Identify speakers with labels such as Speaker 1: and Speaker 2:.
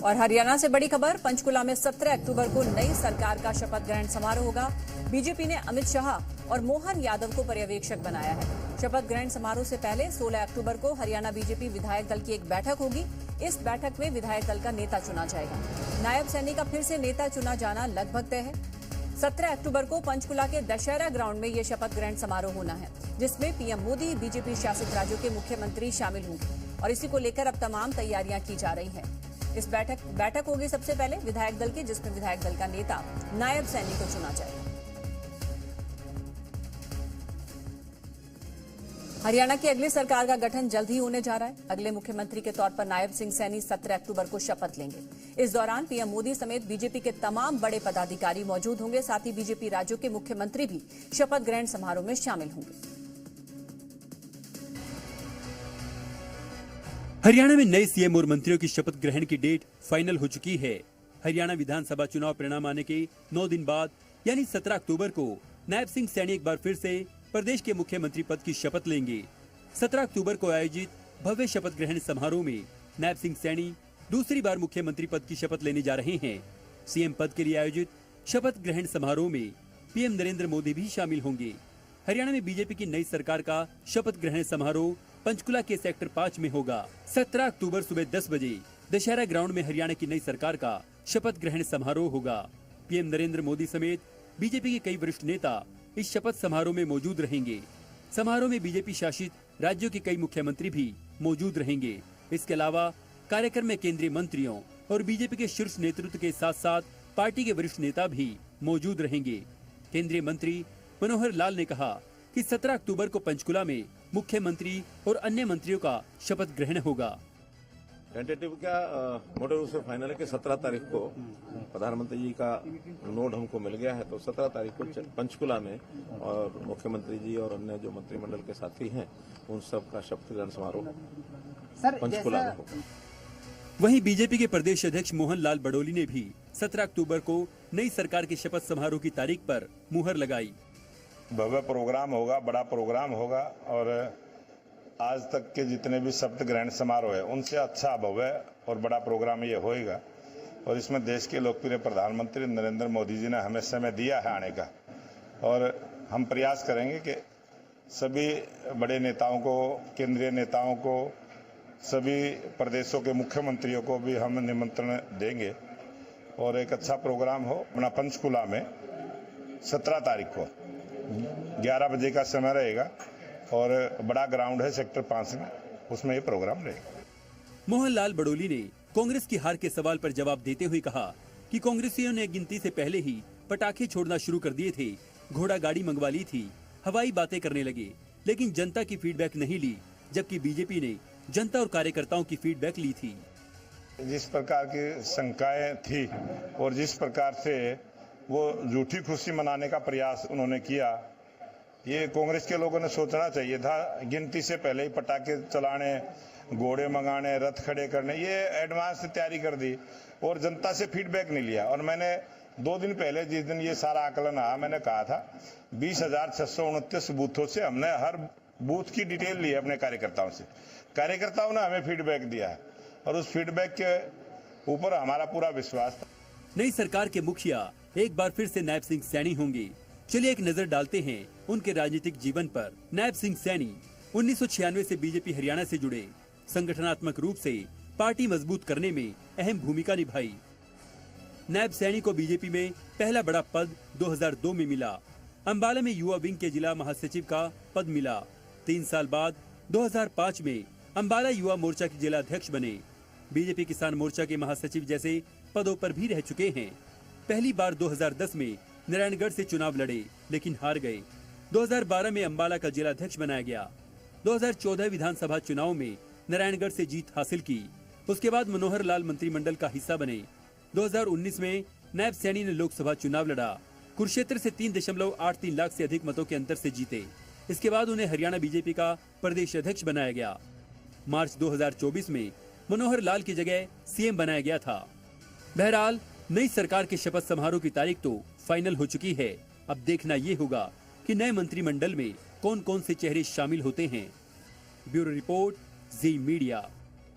Speaker 1: और हरियाणा से बड़ी खबर, पंचकुला में 17 अक्टूबर को नई सरकार का शपथ ग्रहण समारोह होगा। बीजेपी ने अमित शाह और मोहन यादव को पर्यवेक्षक बनाया है। शपथ ग्रहण समारोह से पहले 16 अक्टूबर को हरियाणा बीजेपी विधायक दल की एक बैठक होगी। इस बैठक में विधायक दल का नेता चुना जाएगा। नायब सैनी का फिर से नेता चुना जाना लगभग तय है। 17 अक्टूबर को पंचकुला के दशहरा ग्राउंड में ये शपथ ग्रहण समारोह होना है, जिसमें पीएम मोदी, बीजेपी शासित राज्यों के मुख्यमंत्री शामिल होंगे और इसी को लेकर अब तमाम तैयारियां की जा रही हैं। इस बैठक होगी सबसे पहले विधायक दल की, जिसमें विधायक दल का नेता नायब सैनी को चुना जाएगा। हरियाणा की अगली सरकार का गठन जल्द ही होने जा रहा है। अगले मुख्यमंत्री के तौर पर नायब सिंह सैनी 17 अक्टूबर को शपथ लेंगे। इस दौरान पीएम मोदी समेत बीजेपी के तमाम बड़े पदाधिकारी मौजूद होंगे। साथ ही बीजेपी राज्यों के मुख्यमंत्री भी शपथ ग्रहण समारोह में शामिल होंगे।
Speaker 2: हरियाणा में नए सीएम और मंत्रियों की शपथ ग्रहण की डेट फाइनल हो चुकी है। हरियाणा विधानसभा चुनाव परिणाम आने के 9 दिन बाद यानी 17 अक्टूबर को नायब सिंह सैनी एक बार फिर से प्रदेश के मुख्यमंत्री पद की शपथ लेंगे। 17 अक्टूबर को आयोजित भव्य शपथ ग्रहण समारोह में नायब सिंह सैनी दूसरी बार मुख्यमंत्री पद की शपथ लेने जा रहे हैं। सीएम पद के लिए आयोजित शपथ ग्रहण समारोह में पीएम नरेंद्र मोदी भी शामिल होंगे। हरियाणा में बीजेपी की नई सरकार का शपथ ग्रहण समारोह पंचकुला के सेक्टर 5 में होगा। 17 अक्टूबर सुबह 10 बजे दशहरा ग्राउंड में हरियाणा की नई सरकार का शपथ ग्रहण समारोह होगा। पीएम नरेंद्र मोदी समेत बीजेपी के कई वरिष्ठ नेता इस शपथ समारोह में मौजूद रहेंगे। समारोह में बीजेपी शासित राज्यों के कई मुख्यमंत्री भी मौजूद रहेंगे। इसके अलावा कार्यक्रम में केंद्रीय मंत्रियों और बीजेपी के शीर्ष नेतृत्व के साथ साथ पार्टी के वरिष्ठ नेता भी मौजूद रहेंगे। केंद्रीय मंत्री मनोहर लाल ने कहा कि 17 अक्टूबर को पंचकुला में मुख्यमंत्री और अन्य मंत्रियों का शपथ ग्रहण होगा।
Speaker 3: टेंटेटिव का मोटे रूप से फाइनल है कि 17 तारीख को प्रधानमंत्री जी का नोट हमको मिल गया है, तो 17 तारीख को पंचकुला में और मुख्यमंत्री जी और अन्य जो मंत्रिमंडल के साथी हैं उन सब का शपथ ग्रहण समारोह पंचकुला में होगा।
Speaker 2: वहीं बीजेपी के प्रदेश अध्यक्ष मोहन लाल बडोली ने भी 17 अक्टूबर को नई सरकार के शपथ समारोह की तारीख पर मुहर लगाई।
Speaker 4: भव्य प्रोग्राम होगा, बड़ा प्रोग्राम होगा और आज तक के जितने भी शपथ ग्रहण समारोह है उनसे अच्छा भव्य और बड़ा प्रोग्राम ये होएगा। और इसमें देश के लोकप्रिय प्रधानमंत्री नरेंद्र मोदी जी ने हमें समय दिया है आने का, और हम प्रयास करेंगे कि सभी बड़े नेताओं को, केंद्रीय नेताओं को, सभी प्रदेशों के मुख्यमंत्रियों को भी हम निमंत्रण देंगे और एक अच्छा प्रोग्राम हो। अपना पंचकुला में 17 तारीख को 11 बजे का समय रहेगा और बड़ा ग्राउंड है सेक्टर 5 में, उसमें ये प्रोग्राम रहेगा।
Speaker 2: मोहनलाल बडोली ने कांग्रेस की हार के सवाल पर जवाब देते हुए कहा कि कांग्रेसियों ने गिनती से पहले ही पटाखे छोड़ना शुरू कर दिए थे, घोड़ा गाड़ी मंगवा ली थी, हवाई बातें करने लगे, लेकिन जनता की फीडबैक नहीं ली, जबकि बीजेपी ने जनता और कार्यकर्ताओं की फीडबैक ली थी।
Speaker 4: जिस प्रकार की शंकाएं थी और जिस प्रकार से वो झूठी खुशी मनाने का प्रयास उन्होंने किया, ये कांग्रेस के लोगों ने सोचना चाहिए था। गिनती से पहले ही पटाखे चलाने, घोड़े मंगाने, रथ खड़े करने, ये एडवांस तैयारी कर दी और जनता से फीडबैक नहीं लिया। और मैंने 2 दिन पहले, जिस दिन ये सारा आकलन आया, मैंने कहा था 20,629 बूथों से हमने हर बूथ की डिटेल ली है अपने कार्यकर्ताओं से। कार्यकर्ताओं ने हमें फीडबैक दिया है और उस फीडबैक के ऊपर हमारा पूरा विश्वास था।
Speaker 2: नई सरकार के मुखिया एक बार फिर से नायब सिंह सैनी होंगे। चलिए एक नजर डालते हैं उनके राजनीतिक जीवन पर। नायब सिंह सैनी 1996 से बीजेपी हरियाणा से जुड़े, संगठनात्मक रूप से पार्टी मजबूत करने में अहम भूमिका निभाई। नायब सैनी को बीजेपी में पहला बड़ा पद 2002 में मिला। अंबाला में युवा विंग के जिला महासचिव का पद मिला। 3 साल बाद 2005 में अंबाला युवा मोर्चा के जिला अध्यक्ष बने। बीजेपी किसान मोर्चा के महासचिव जैसे पदों पर भी रह चुके हैं। पहली बार 2010 में नारायणगढ़ से चुनाव लड़े, लेकिन हार गए। 2012 में अंबाला का जिला अध्यक्ष बनाया गया। 2014 विधानसभा चुनाव में नारायणगढ़ से जीत हासिल की। उसके बाद मनोहर लाल मंत्रिमंडल का हिस्सा बने। 2019 में नायब सैनी ने लोकसभा चुनाव लड़ा। कुरुक्षेत्र से 3.83 लाख से अधिक मतों के अंतर से जीते। इसके बाद उन्हें हरियाणा बीजेपी का प्रदेश अध्यक्ष बनाया गया। मार्च 2024 में मनोहर लाल की जगह सीएम बनाया गया था। बहरहाल नई सरकार के शपथ समारोह की तारीख तो फाइनल हो चुकी है। अब देखना ये होगा कि नए मंत्रिमंडल में कौन कौन से चेहरे शामिल होते हैं। ब्यूरो रिपोर्ट, जी मीडिया।